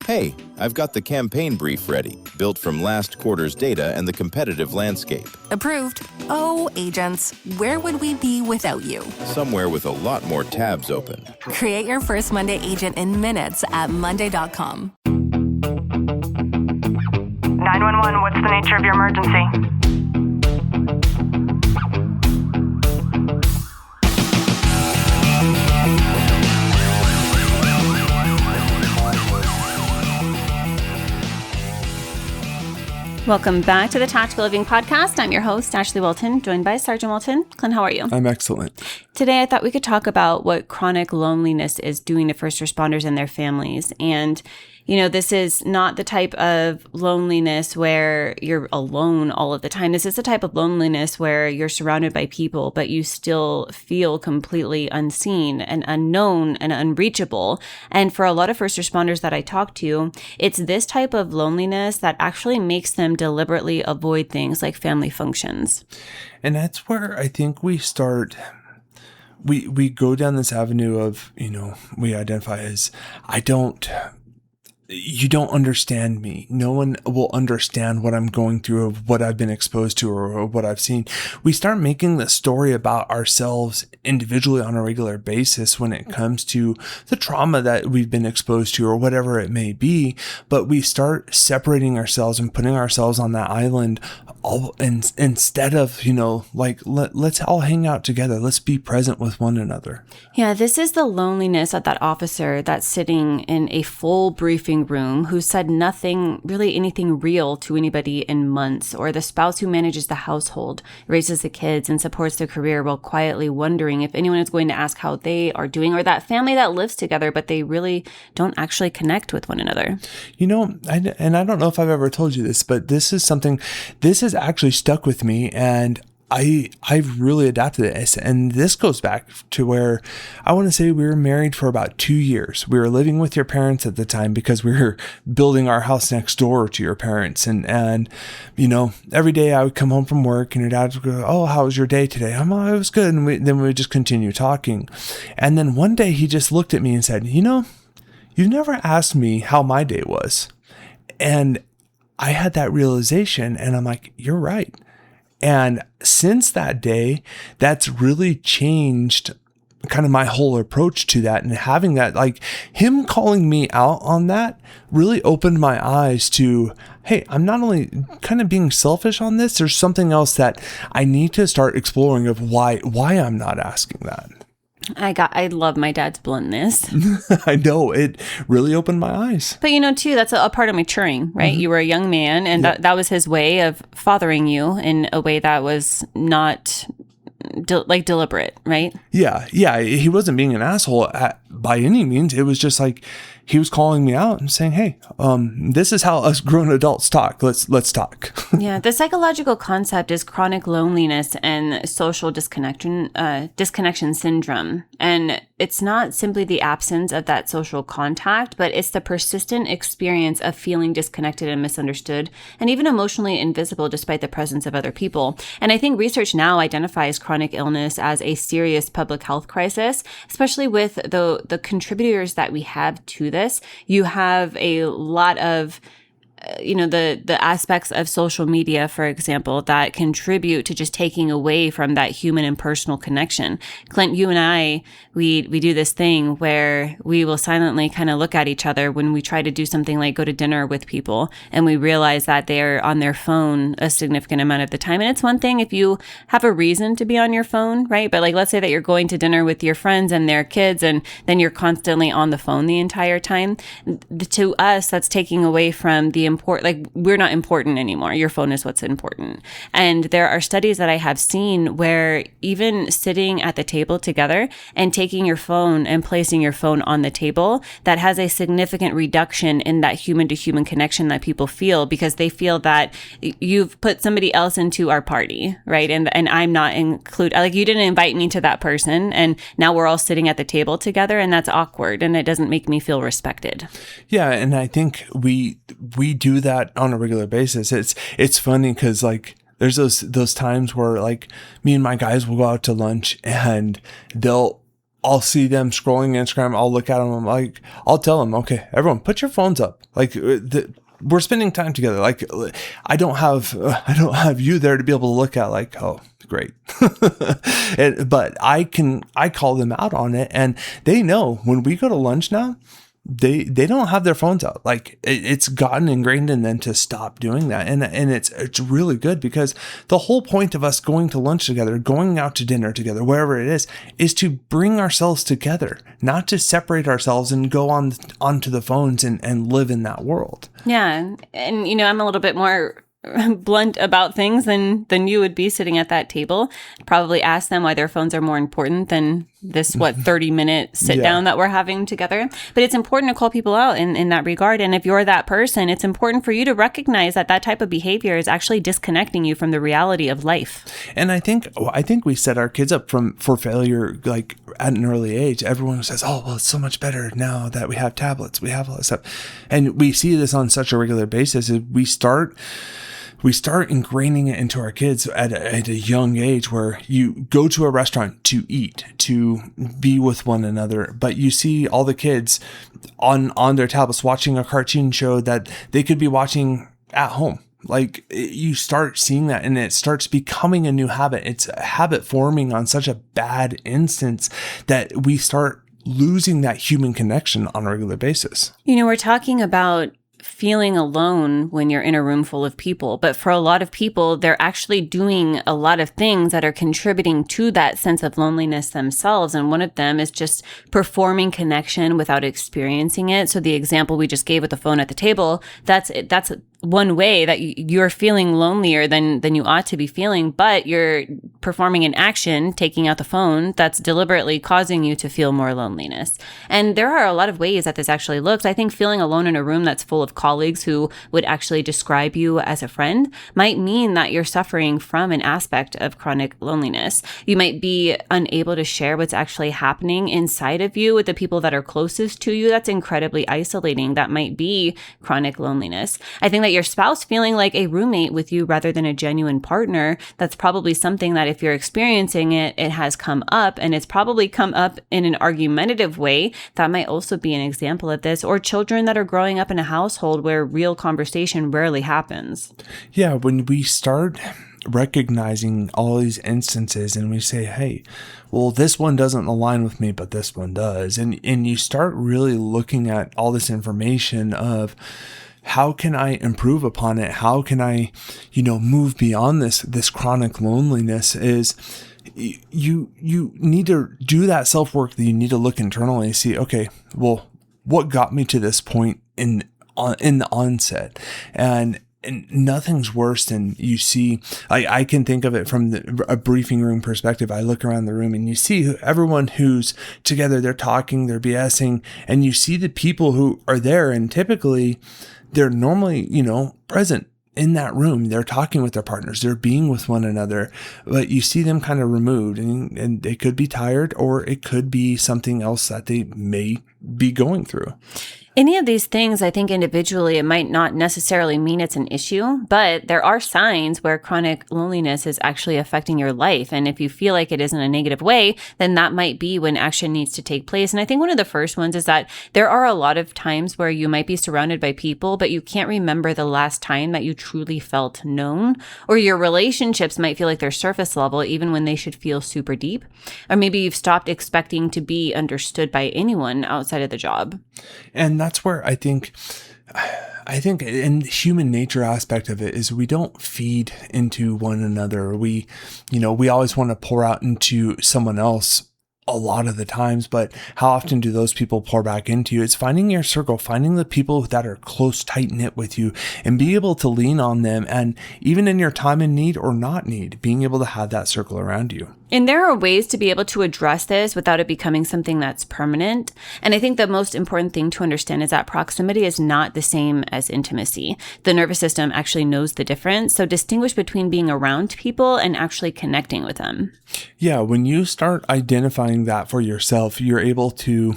Hey, I've got the campaign brief ready, built from last quarter's data and the competitive landscape. Approved. Oh, agents, where would we be without you? Somewhere with a lot more tabs open. Create your first Monday agent in minutes at monday.com. 911, what's the nature of your emergency? Welcome back to the Tactical Living Podcast. I'm your host, Ashlie Walton, joined by Sergeant Walton. Clint, how are you? I'm excellent. Today, I thought we could talk about what chronic loneliness is doing to first responders and their families. And, you know, this is not the type of loneliness where you're alone all of the time. This is the type of loneliness where you're surrounded by people, but you still feel completely unseen and unknown and unreachable. And for a lot of first responders that I talk to, it's this type of loneliness that actually makes them deliberately avoid things like family functions. And that's where I think we start. We go down this avenue of, we identify as, you don't understand me. No one will understand what I'm going through, or what I've been exposed to, or what I've seen. We start making the story about ourselves individually on a regular basis when it comes to the trauma that we've been exposed to, or whatever it may be. But we start separating ourselves and putting ourselves on that island instead of, let's all hang out together. Let's be present with one another. Yeah, this is the loneliness of that officer that's sitting in a full briefing room who said nothing, really anything real to anybody in months, or the spouse who manages the household, raises the kids, and supports their career while quietly wondering if anyone is going to ask how they are doing, or that family that lives together, but they really don't actually connect with one another. And I don't know if I've ever told you this, but this has actually stuck with me, and I've really adapted this. And this goes back to where I want to say we were married for about 2 years. We were living with your parents at the time because we were building our house next door to your parents. And every day I would come home from work and your dad would go, "Oh, how was your day today?" It was good. And then we would just continue talking. And then one day he just looked at me and said, "You've never asked me how my day was." And I had that realization, and I'm like, you're right. And since that day, that's really changed kind of my whole approach to that. And having that, like him calling me out on that really opened my eyes to, hey, I'm not only kind of being selfish on this, there's something else that I need to start exploring of why I'm not asking that. I love my dad's bluntness. I know, it really opened my eyes. But too, that's a part of maturing, right? Mm-hmm. You were a young man, and that was his way of fathering you in a way that was not deliberate, right? Yeah. He wasn't being an asshole by any means. It was just like he was calling me out and saying, "Hey, this is how us grown adults talk. Let's talk." Yeah, the psychological concept is chronic loneliness and social disconnection syndrome, and it's not simply the absence of that social contact, but it's the persistent experience of feeling disconnected and misunderstood, and even emotionally invisible despite the presence of other people. And I think research now identifies chronic illness as a serious public health crisis, especially with the contributors that we have to this. You have a lot of the aspects of social media, for example, that contribute to just taking away from that human and personal connection. Clint, you and I, we do this thing where we will silently kind of look at each other when we try to do something like go to dinner with people, and we realize that they're on their phone a significant amount of the time. And it's one thing if you have a reason to be on your phone, right? But let's say that you're going to dinner with your friends and their kids, and then you're constantly on the phone the entire time. To us, that's taking away from the we're not important anymore. Your phone is what's important. And there are studies that I have seen where even sitting at the table together and taking your phone and placing your phone on the table, that has a significant reduction in that human to human connection that people feel, because they feel that you've put somebody else into our party, right? And I'm not included. You didn't invite me to that person, and now we're all sitting at the table together, and that's awkward, and it doesn't make me feel respected. Yeah, and I think we do that on a regular basis. It's funny because there's those times where me and my guys will go out to lunch, and they'll I'll see them scrolling Instagram. I'll look at them. I'm like, I'll tell them, okay, everyone, put your phones up. Like we're spending time together. Like I don't have you there to be able to look at like, oh, great. But I call them out on it, and they know when we go to lunch now, they don't have their phones out. Like it's gotten ingrained in them to stop doing that. And it's really good, because the whole point of us going to lunch together, going out to dinner together, wherever it is to bring ourselves together, not to separate ourselves and go onto the phones and live in that world. Yeah. And, I'm a little bit more blunt about things than you would be sitting at that table. Probably ask them why their phones are more important than this 30-minute sit down that we're having together. But it's important to call people out in that regard. And if you're that person, it's important for you to recognize that type of behavior is actually disconnecting you from the reality of life. And I think we set our kids up for failure, like at an early age. Everyone says, oh, well, it's so much better now that we have tablets, we have all this stuff. And we see this on such a regular basis. We start ingraining it into our kids at a young age, where you go to a restaurant to eat, to be with one another, but you see all the kids on their tablets watching a cartoon show that they could be watching at home. Like you start seeing that, and it starts becoming a new habit. It's a habit forming on such a bad instance that we start losing that human connection on a regular basis. We're talking about feeling alone when you're in a room full of people. But for a lot of people, they're actually doing a lot of things that are contributing to that sense of loneliness themselves. And one of them is just performing connection without experiencing it. So the example we just gave with the phone at the table, that's one way that you're feeling lonelier than you ought to be feeling, but you're performing an action, taking out the phone, that's deliberately causing you to feel more loneliness. And there are a lot of ways that this actually looks. I think feeling alone in a room that's full of colleagues who would actually describe you as a friend might mean that you're suffering from an aspect of chronic loneliness. You might be unable to share what's actually happening inside of you with the people that are closest to you. That's incredibly isolating. That might be chronic loneliness. I think that your spouse feeling like a roommate with you rather than a genuine partner, that's probably something that if you're experiencing it, it has come up, and it's probably come up in an argumentative way. That might also be an example of this. Or children that are growing up in a household where real conversation rarely happens. Yeah, when we start recognizing all these instances and we say, hey, well, this one doesn't align with me, but this one does. And you start really looking at all this information of, how can I improve upon it? How can I, move beyond this chronic loneliness? Is you need to do that self-work, that you need to look internally and see, okay, well, what got me to this point in the onset? And nothing's worse than you see. I can think of it from a briefing room perspective. I look around the room and you see everyone who's together, they're talking, they're BSing, and you see the people who are there, and typically they're normally, present in that room. They're talking with their partners. They're being with one another, but you see them kind of removed, and they could be tired, or it could be something else that they may be going through. Any of these things, I think individually, it might not necessarily mean it's an issue, but there are signs where chronic loneliness is actually affecting your life. And if you feel like it is in a negative way, then that might be when action needs to take place. And I think one of the first ones is that there are a lot of times where you might be surrounded by people, but you can't remember the last time that you truly felt known, or your relationships might feel like they're surface level, even when they should feel super deep. Or maybe you've stopped expecting to be understood by anyone outside of the job. And that's where I think in the human nature aspect of it is we don't feed into one another. We always want to pour out into someone else a lot of the times, but how often do those people pour back into you? It's finding your circle, finding the people that are close, tight knit with you, and be able to lean on them. And even in your time in need or not need, being able to have that circle around you. And there are ways to be able to address this without it becoming something that's permanent. And I think the most important thing to understand is that proximity is not the same as intimacy. The nervous system actually knows the difference. So distinguish between being around people and actually connecting with them. Yeah, when you start identifying that for yourself, you're able to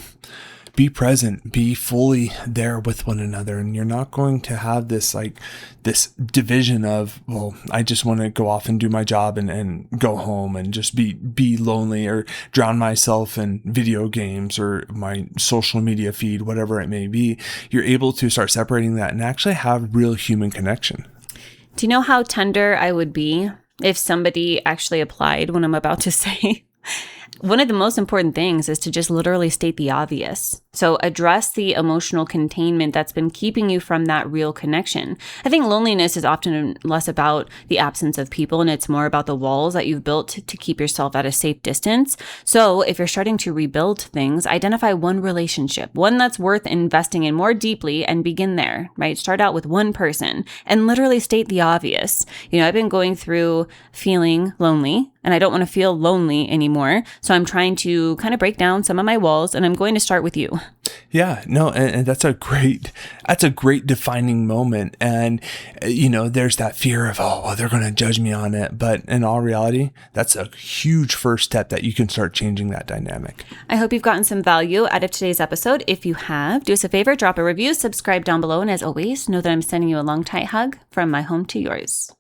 be present, be fully there with one another. And you're not going to have this division of, well, I just want to go off and do my job and go home and just be lonely or drown myself in video games or my social media feed, whatever it may be. You're able to start separating that and actually have real human connection. Do you know how tender I would be if somebody actually applied what I'm about to say? One of the most important things is to just literally state the obvious. So address the emotional containment that's been keeping you from that real connection. I think loneliness is often less about the absence of people, and it's more about the walls that you've built to keep yourself at a safe distance. So if you're starting to rebuild things, identify one relationship, one that's worth investing in more deeply, and begin there, right? Start out with one person and literally state the obvious. I've been going through feeling lonely, and I don't want to feel lonely anymore. So I'm trying to kind of break down some of my walls, and I'm going to start with you. Yeah, no, and that's a great defining moment. And, there's that fear of, oh, well, they're going to judge me on it. But in all reality, that's a huge first step that you can start changing that dynamic. I hope you've gotten some value out of today's episode. If you have, do us a favor, drop a review, subscribe down below. And as always, know that I'm sending you a long, tight hug from my home to yours.